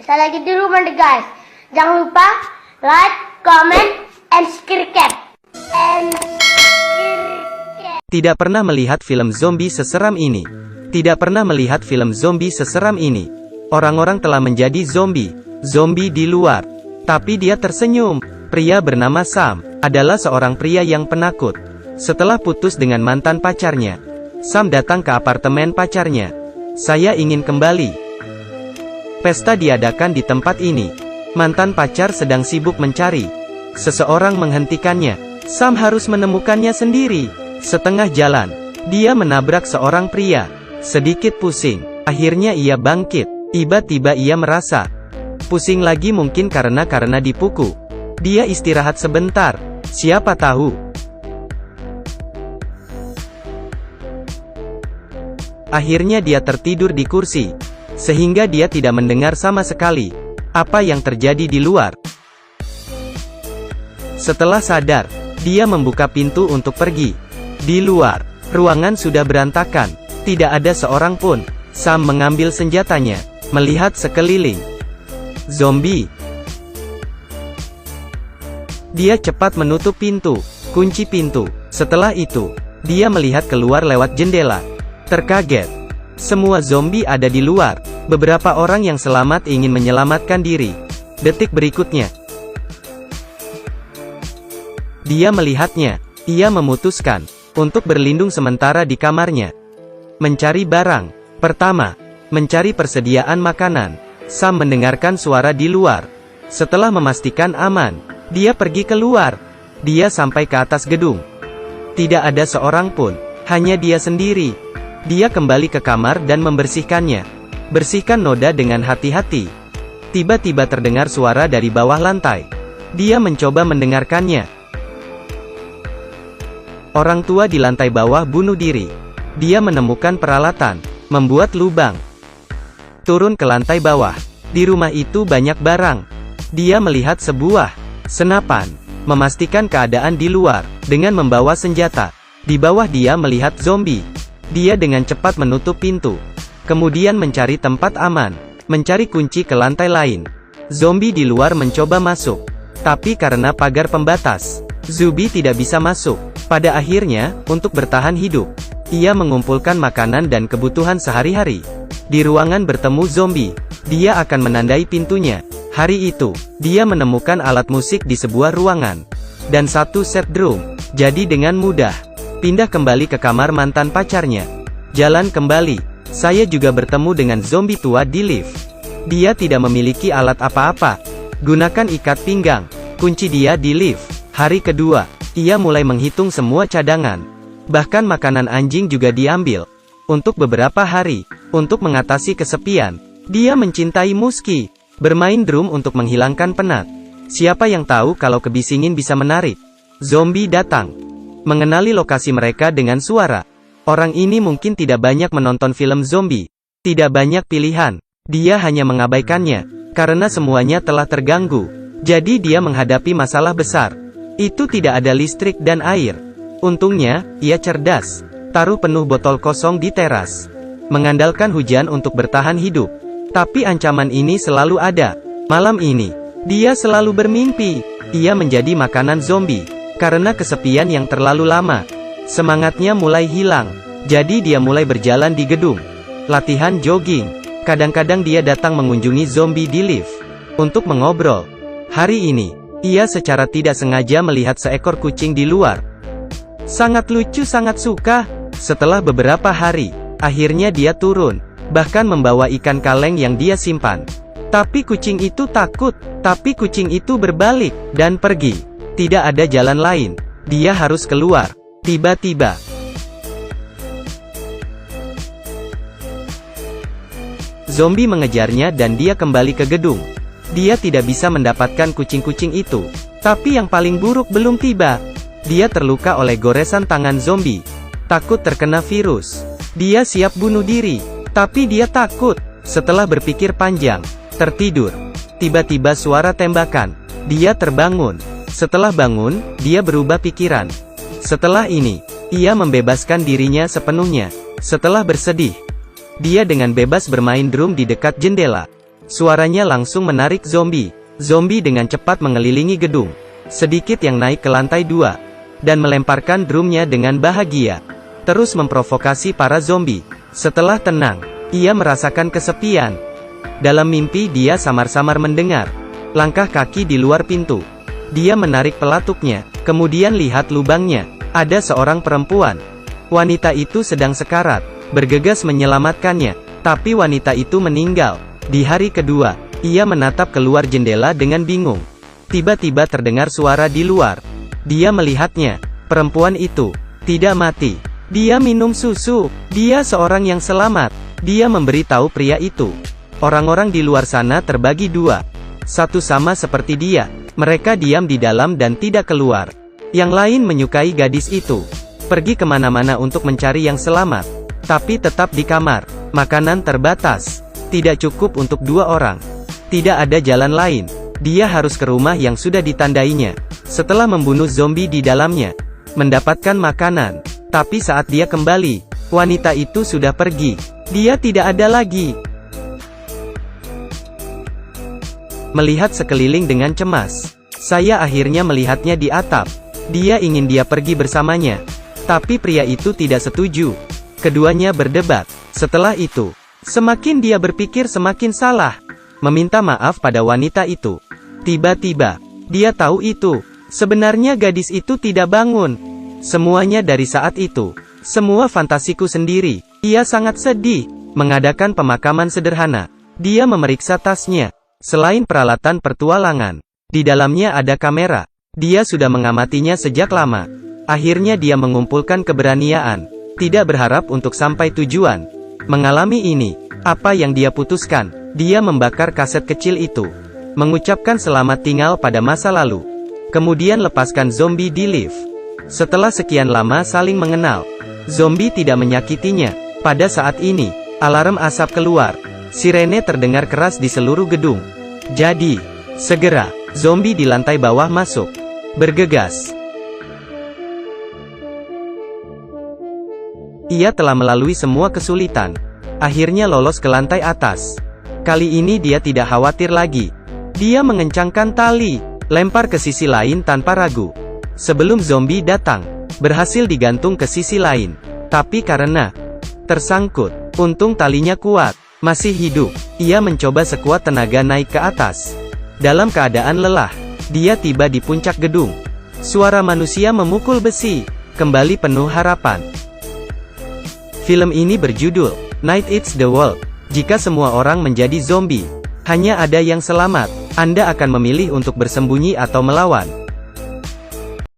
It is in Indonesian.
Bisa lagi di rumah deh guys. Jangan lupa like, comment, and subscribe. Tidak pernah melihat film zombie seseram ini. Tidak pernah melihat film zombie seseram ini. Orang-orang telah menjadi zombie. Zombie di luar. Tapi dia tersenyum. Pria bernama Sam adalah seorang pria yang penakut. Setelah putus dengan mantan pacarnya, Sam datang ke apartemen pacarnya. Saya ingin kembali. Pesta diadakan di tempat ini. Mantan pacar sedang sibuk mencari seseorang menghentikannya. Sam harus menemukannya sendiri. Setengah jalan, dia menabrak seorang pria. Sedikit pusing. Akhirnya ia bangkit. Tiba-tiba ia merasa pusing lagi, mungkin karena dipukul. Dia istirahat sebentar. Siapa tahu. Akhirnya dia tertidur di kursi. Sehingga dia tidak mendengar sama sekali apa yang terjadi di luar. Setelah sadar, dia membuka pintu untuk pergi. Di luar, ruangan sudah berantakan. Tidak ada seorang pun. Sam mengambil senjatanya, melihat sekeliling. Zombie. Dia cepat menutup pintu, kunci pintu. Setelah itu, dia melihat keluar lewat jendela. Terkaget. Semua zombie ada di luar. Beberapa orang yang selamat ingin menyelamatkan diri. Detik berikutnya, dia melihatnya. Ia memutuskan untuk berlindung sementara di kamarnya. Mencari barang. Pertama, mencari persediaan makanan. Sam mendengarkan suara di luar. Setelah memastikan aman, dia pergi keluar. Dia sampai ke atas gedung. Tidak ada seorang pun, hanya dia sendiri. Dia kembali ke kamar dan membersihkannya. Bersihkan noda dengan hati-hati. Tiba-tiba terdengar suara dari bawah lantai. Dia mencoba mendengarkannya. Orang tua di lantai bawah bunuh diri. Dia menemukan peralatan, membuat lubang. Turun ke lantai bawah. Di rumah itu banyak barang. Dia melihat sebuah senapan. Memastikan keadaan di luar, dengan membawa senjata. Di bawah dia melihat zombie. Dia dengan cepat menutup pintu. Kemudian mencari tempat aman. Mencari kunci ke lantai lain. Zombie di luar mencoba masuk. Tapi karena pagar pembatas, zombie tidak bisa masuk. Pada akhirnya, untuk bertahan hidup, ia mengumpulkan makanan dan kebutuhan sehari-hari. Di ruangan bertemu zombie, dia akan menandai pintunya. Hari itu, dia menemukan alat musik di sebuah ruangan. Dan satu set drum. Jadi dengan mudah, pindah kembali ke kamar mantan pacarnya. Jalan kembali. Saya juga bertemu dengan zombie tua di lift. Dia tidak memiliki alat apa-apa. Gunakan ikat pinggang. Kunci dia di lift. Hari kedua, ia mulai menghitung semua cadangan. Bahkan makanan anjing juga diambil. Untuk beberapa hari, untuk mengatasi kesepian, dia mencintai musik. Bermain drum untuk menghilangkan penat. Siapa yang tahu kalau kebisingin bisa menarik. Zombie datang. Mengenali lokasi mereka dengan suara. Orang ini mungkin tidak banyak menonton film zombie. Tidak banyak pilihan. Dia hanya mengabaikannya. Karena semuanya telah terganggu. Jadi dia menghadapi masalah besar. Itu tidak ada listrik dan air. Untungnya, ia cerdas. Taruh penuh botol kosong di teras. Mengandalkan hujan untuk bertahan hidup. Tapi ancaman ini selalu ada. Malam ini, dia selalu bermimpi. Ia menjadi makanan zombie. Karena kesepian yang terlalu lama. Semangatnya mulai hilang. Jadi dia mulai berjalan di gedung. Latihan jogging. Kadang-kadang dia datang mengunjungi zombie di lift. Untuk mengobrol. Hari ini, ia secara tidak sengaja melihat seekor kucing di luar. Sangat lucu, sangat suka. Setelah beberapa hari, akhirnya dia turun. Bahkan membawa ikan kaleng yang dia simpan. Tapi kucing itu takut. Tapi kucing itu berbalik dan pergi. Tidak ada jalan lain. Dia harus keluar. Tiba-tiba, zombie mengejarnya dan dia kembali ke gedung. Dia tidak bisa mendapatkan kucing-kucing itu. Tapi yang paling buruk belum tiba. Dia terluka oleh goresan tangan zombie. Takut terkena virus. Dia siap bunuh diri. Tapi dia takut. Setelah berpikir panjang, tertidur. Tiba-tiba suara tembakan. Dia terbangun. Setelah bangun, dia berubah pikiran. Setelah ini, ia membebaskan dirinya sepenuhnya. Setelah bersedih, dia dengan bebas bermain drum di dekat jendela. Suaranya langsung menarik zombie. Zombie dengan cepat mengelilingi gedung. Sedikit yang naik ke lantai 2. Dan melemparkan drumnya dengan bahagia. Terus memprovokasi para zombie. Setelah tenang, ia merasakan kesepian. Dalam mimpi dia samar-samar mendengar langkah kaki di luar pintu. Dia menarik pelatuknya, kemudian lihat lubangnya. Ada seorang perempuan. Wanita itu sedang sekarat, bergegas menyelamatkannya. Tapi wanita itu meninggal. Di hari kedua, ia menatap keluar jendela dengan bingung. Tiba-tiba terdengar suara di luar. Dia melihatnya. Perempuan itu tidak mati. Dia minum susu. Dia seorang yang selamat. Dia memberitahu pria itu. Orang-orang di luar sana terbagi dua. Satu sama seperti dia. Mereka diam di dalam dan tidak keluar. Yang lain menyukai gadis itu. Pergi kemana-mana untuk mencari yang selamat. Tapi tetap di kamar. Makanan terbatas. Tidak cukup untuk 2 orang. Tidak ada jalan lain. Dia harus ke rumah yang sudah ditandainya. Setelah membunuh zombie di dalamnya. Mendapatkan makanan. Tapi saat dia kembali, wanita itu sudah pergi. Dia tidak ada lagi. Melihat sekeliling dengan cemas. Saya akhirnya melihatnya di atap. Dia ingin dia pergi bersamanya. Tapi pria itu tidak setuju. Keduanya berdebat. Setelah itu, semakin dia berpikir semakin salah. Meminta maaf pada wanita itu. Tiba-tiba, dia tahu itu. Sebenarnya gadis itu tidak bangun. Semuanya dari saat itu. Semua fantasiku sendiri. Ia sangat sedih. Mengadakan pemakaman sederhana. Dia memeriksa tasnya. Selain peralatan pertualangan, di dalamnya ada kamera. Dia sudah mengamatinya sejak lama. Akhirnya dia mengumpulkan keberanian. Tidak berharap untuk sampai tujuan. Mengalami ini, apa yang dia putuskan? Dia membakar kaset kecil itu. Mengucapkan selamat tinggal pada masa lalu. Kemudian lepaskan zombie di lift. Setelah sekian lama saling mengenal, zombie tidak menyakitinya. Pada saat ini, alarm asap keluar. Sirene terdengar keras di seluruh gedung. Jadi, segera, zombie di lantai bawah masuk. Bergegas. Ia telah melalui semua kesulitan. Akhirnya lolos ke lantai atas. Kali ini dia tidak khawatir lagi. Dia mengencangkan tali, lempar ke sisi lain tanpa ragu. Sebelum zombie datang, berhasil digantung ke sisi lain. Tapi karena tersangkut, untung talinya kuat. Masih hidup, ia mencoba sekuat tenaga naik ke atas. Dalam keadaan lelah, dia tiba di puncak gedung. Suara manusia memukul besi, kembali penuh harapan. Film ini berjudul Night Eats the World. Jika semua orang menjadi zombie, hanya ada yang selamat, Anda akan memilih untuk bersembunyi atau melawan.